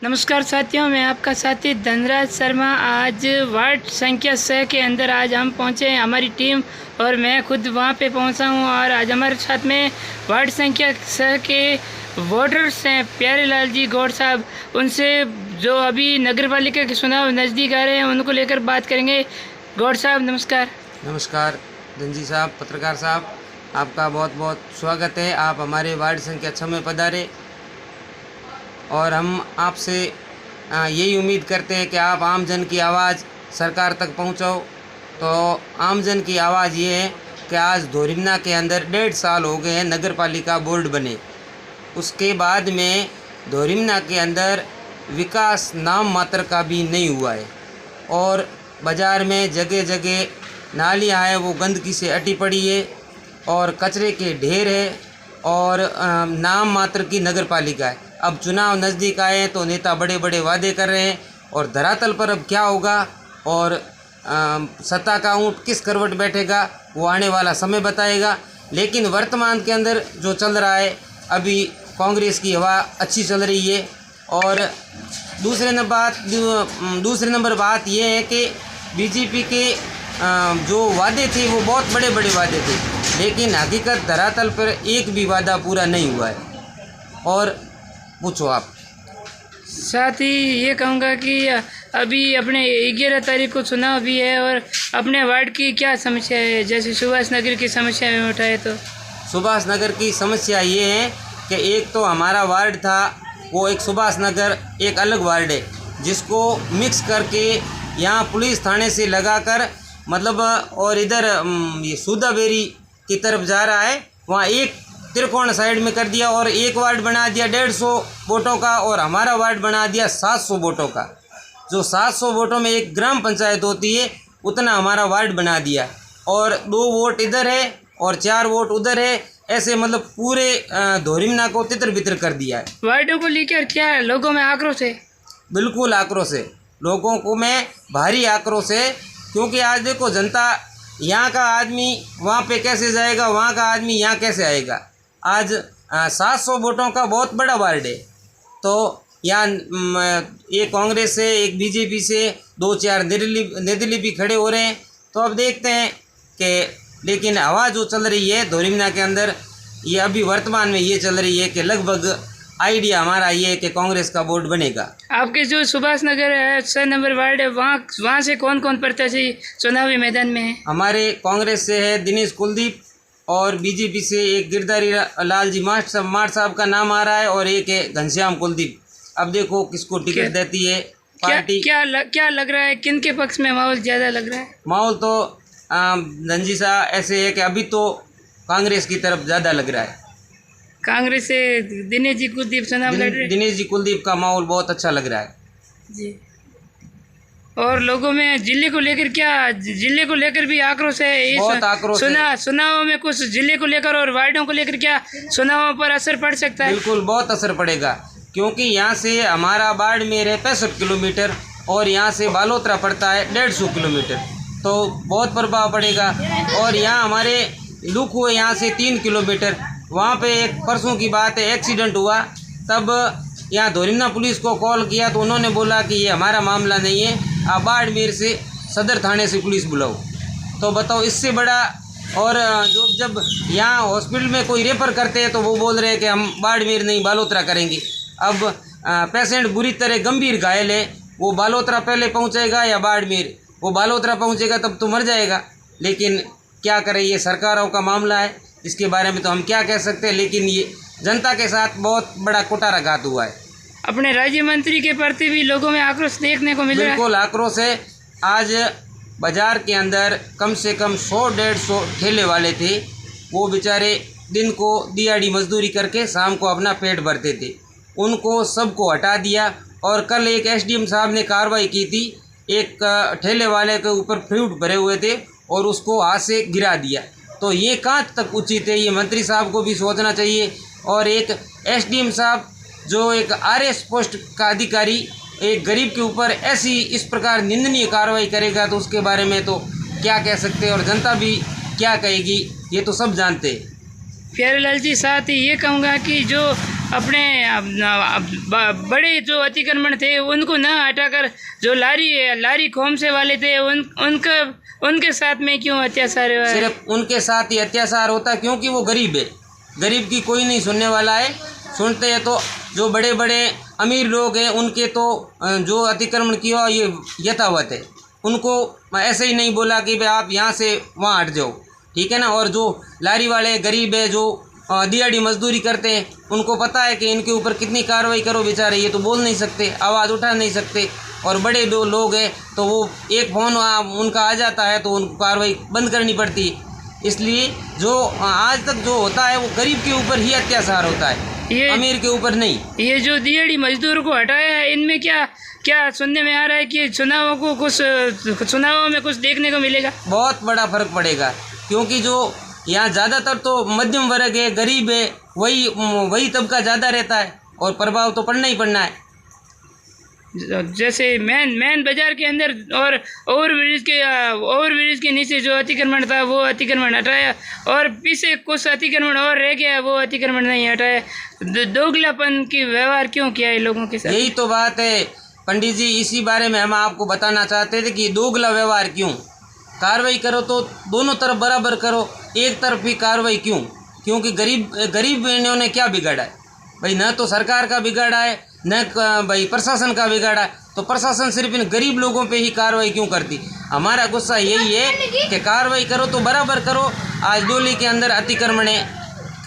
नमस्कार साथियों, मैं आपका साथी धनराज शर्मा। आज वार्ड संख्या 6 के अंदर आज हम पहुंचे हैं, हमारी टीम और मैं खुद वहां पे पहुंचा हूं। और आज हमारे साथ में वार्ड संख्या 6 के वोटर्स हैं प्यारे लाल जी गौड़ साहब। उनसे जो अभी नगर पालिका के चुनाव नज़दीक आ रहे हैं उनको लेकर बात करेंगे। गौड़ साहब नमस्कार। नमस्कार धनजी साहब, पत्रकार साहब, आपका बहुत बहुत स्वागत है। आप हमारे वार्ड संख्या 6 में पधारे और हम आपसे यही उम्मीद करते हैं कि आप आम जन की आवाज़ सरकार तक पहुंचाओ। तो आम जन की आवाज़ ये है कि आज धोरिमना के अंदर 1.5 साल हो गए हैं नगर पालिका बोर्ड बने। उसके बाद में धोरिमना के अंदर विकास नाम मात्र का भी नहीं हुआ है और बाज़ार में जगह जगह नालियाँ हैं वो गंदगी से अटी पड़ी है और कचरे के ढेर है और नाम मात्र की नगर पालिका है। अब चुनाव नज़दीक आए हैं तो नेता बड़े बड़े वादे कर रहे हैं और धरातल पर अब क्या होगा और सत्ता का ऊँट किस करवट बैठेगा वो आने वाला समय बताएगा। लेकिन वर्तमान के अंदर जो चल रहा है अभी कांग्रेस की हवा अच्छी चल रही है। और दूसरे नंबर बात ये है कि बीजेपी के जो वादे थे वो बहुत बड़े बड़े वादे थे, लेकिन हकीकत धरातल पर एक भी वादा पूरा नहीं हुआ है। और पूछो आप। साथ ही ये कहूँगा कि अभी अपने 11 तारीख को चुनाव भी है और अपने वार्ड की क्या समस्या है, जैसे सुभाष नगर की समस्या में उठाए तो सुभाष नगर की समस्या ये है कि एक तो हमारा वार्ड था वो एक सुभाष नगर एक अलग वार्ड है जिसको मिक्स करके यहाँ पुलिस थाने से लगाकर मतलब और इधर ये सूदाबेरी की तरफ जा रहा है, वहाँ एक त्रिकोण साइड में कर दिया और एक वार्ड बना दिया 150 वोटों का और हमारा वार्ड बना दिया 700 वोटों का। जो 700 वोटों में एक ग्राम पंचायत होती है उतना हमारा वार्ड बना दिया और 2 वोट इधर है और 4 वोट उधर है। ऐसे मतलब पूरे धोरिमना को तितर बितर कर दिया है। वार्डों को लेकर क्या लोगों में आक्रोश है? बिल्कुल आक्रोश है, लोगों को में भारी आक्रोश है, क्योंकि आज देखो जनता यहाँ का आदमी वहाँ पे कैसे जाएगा, वहाँ का आदमी यहाँ कैसे आएगा। आज 700 वोटों का बहुत बड़ा वार्ड है तो यहाँ एक कांग्रेस से एक बीजेपी से 2-4 निर्दलीय भी खड़े हो रहे हैं। तो अब देखते हैं कि लेकिन हवा जो चल रही है धोरिमना के अंदर ये अभी वर्तमान में ये चल रही है कि लगभग आइडिया हमारा ये है कि कांग्रेस का बोर्ड बनेगा। आपके जो सुभाष नगर है 6 नंबर वार्ड है वहाँ से कौन कौन प्रत्याशी चुनावी मैदान में है? हमारे कांग्रेस से है दिनेश कुलदीप और बीजेपी से एक गिरधारी लाल जी माठ साहब का नाम आ रहा है और एक है घनश्याम कुलदीप। अब देखो किसको टिकट देती है पार्टी। क्या लग रहा है, किन के पक्ष में माहौल ज़्यादा लग रहा है? माहौल तो धनजी साहब ऐसे है कि अभी तो कांग्रेस की तरफ ज़्यादा लग रहा है। कांग्रेस से दिनेश जी कुलदीप चुनाव लड़ रहे हैं। दिनेश जी कुलदीप का माहौल बहुत अच्छा लग रहा है जी। और लोगों में जिले को लेकर भी आक्रोश है। बहुत आक्रोश है। चुनाव में कुछ जिले को लेकर और वार्डों को लेकर क्या चुनावों पर असर पड़ सकता है? बिल्कुल बहुत असर पड़ेगा, क्योंकि यहाँ से हमारा बाड़मेर है 65 किलोमीटर और यहाँ से बालोतरा पड़ता है 150 किलोमीटर, तो बहुत प्रभाव पड़ेगा। और यहाँ हमारे लुक यहाँ से 3 किलोमीटर, वहाँ पे एक परसों की बात है एक्सीडेंट हुआ, तब यहाँ धोरिमना पुलिस को कॉल किया तो उन्होंने बोला कि ये हमारा मामला नहीं है, आप बाड़मेर से सदर थाने से पुलिस बुलाओ। तो बताओ इससे बड़ा। और जो जब यहाँ हॉस्पिटल में कोई रेफर करते हैं तो वो बोल रहे हैं कि हम बाड़मेर नहीं बालोतरा करेंगे। अब पेशेंट बुरी तरह गंभीर घायल है, वो बालोतरा पहले पहुँचेगा या बाड़मेर? वो बालोतरा पहुँचेगा तब तो मर जाएगा। लेकिन क्या करें, ये सरकारों का मामला है, इसके बारे में तो हम क्या कह सकते हैं। लेकिन ये जनता के साथ बहुत बड़ा कुठाराघात हुआ है। अपने राज्य मंत्री के प्रति भी लोगों में आक्रोश देखने को मिल रहा है। बिल्कुल आक्रोश है। आज बाजार के अंदर कम से कम 100-150 ठेले वाले थे, वो बेचारे दिन को दिहाड़ी मजदूरी करके शाम को अपना पेट भरते थे, उनको सबको हटा दिया। और कल एक एसडीएम साहब ने कार्रवाई की थी, एक ठेले वाले के ऊपर फ्रूट भरे हुए थे और उसको हाथ से गिरा दिया। तो ये कहाँ तक उचित है, ये मंत्री साहब को भी सोचना चाहिए। और एक एसडीएम साहब जो एक आरएस पोस्ट का अधिकारी एक गरीब के ऊपर ऐसी इस प्रकार निंदनीय कार्रवाई करेगा तो उसके बारे में तो क्या कह सकते हैं और जनता भी क्या कहेगी, ये तो सब जानते हैं। प्यारे लाल जी, साथ ही ये कहूँगा कि जो अपने बड़े जो अतिक्रमण थे उनको न हटाकर जो लारी खोमसे वाले थे उनके साथ में क्यों अत्याचार हुआ है? सिर्फ उनके साथ ही अत्याचार होता है क्योंकि वो गरीब है। गरीब की कोई नहीं सुनने वाला है। सुनते हैं तो जो बड़े बड़े अमीर लोग हैं उनके तो जो अतिक्रमण किया ये यथावत है। उनको ऐसे ही नहीं बोला कि भाई आप यहाँ से वहाँ हट जाओ, ठीक है ना। और जो लारी वाले गरीब है जो दिहाड़ी मजदूरी करते हैं उनको पता है कि इनके ऊपर कितनी कार्रवाई करो, बेचारे ये तो बोल नहीं सकते, आवाज़ उठा नहीं सकते। और बड़े जो लोग हैं तो वो एक फ़ोन उनका आ जाता है तो उनको कार्रवाई बंद करनी पड़ती है। इसलिए जो आज तक जो होता है वो गरीब के ऊपर ही अत्याचार होता है, ये अमीर के ऊपर नहीं। ये जो दिहाड़ी मजदूर को हटाया है इनमें क्या सुनने में आ रहा है कि चुनावों में कुछ देखने को मिलेगा? बहुत बड़ा फर्क पड़ेगा क्योंकि जो यहाँ ज़्यादातर तो मध्यम वर्ग है, गरीब है, वही तबका ज़्यादा रहता है और प्रभाव तो पड़ना ही पड़ना है। जैसे मेन बाजार के अंदर और ओवरब्रिज के नीचे जो अतिक्रमण था वो अतिक्रमण हटाया और पीछे कुछ अतिक्रमण और रह गया, वो अतिक्रमण नहीं हटाया। दोगलापन की व्यवहार क्यों किया है लोगों के साथ? यही तो बात है पंडित जी, इसी बारे में हम आपको बताना चाहते थे कि दोगला व्यवहार क्यों। कार्रवाई करो तो दोनों तरफ बराबर करो, एक तरफ ही कार्रवाई क्यों? क्योंकि गरीब इन्होंने क्या बिगाड़ा है भाई? न तो सरकार का बिगाड़ा है न भाई प्रशासन का बिगाड़ा है, तो प्रशासन सिर्फ इन गरीब लोगों पे ही कार्रवाई क्यों करती? हमारा गुस्सा यही है कि कार्रवाई करो तो बराबर करो। आज डोली के अंदर अतिक्रमण है,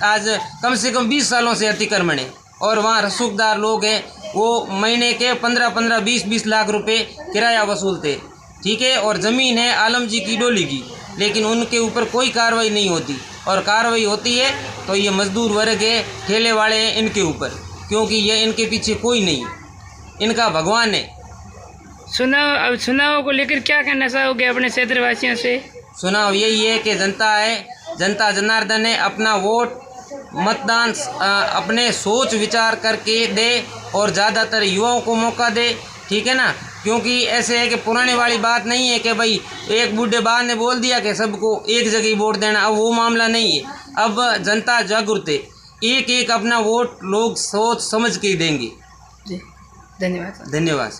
आज कम से कम 20 सालों से अतिक्रमण है और वहाँ रसूखदार लोग हैं, वो महीने के 15-15, 20-20 लाख रुपए किराया वसूलते, ठीक है। और ज़मीन है आलम जी की डोली की, लेकिन उनके ऊपर कोई कार्रवाई नहीं होती। और कार्रवाई होती है तो ये मजदूर वर्ग है, ठेले वाले हैं, इनके ऊपर, क्योंकि ये इनके पीछे कोई नहीं, इनका भगवान है। चुनाव को लेकर क्या कहना चाहोगे अपने क्षेत्रवासियों से? चुनाव यही है कि जनता है, जनता जनार्दन है, अपना वोट मतदान अपने सोच विचार करके दे और ज़्यादातर युवाओं को मौका दे, ठीक है ना। क्योंकि ऐसे है कि पुराने वाली बात नहीं है कि भाई एक बूढ़े बाप ने बोल दिया कि सबको एक जगह ही वोट देना, अब वो मामला नहीं है। अब जनता जागरूक है, एक अपना वोट लोग सोच समझ के देंगे। जी धन्यवाद। धन्यवाद।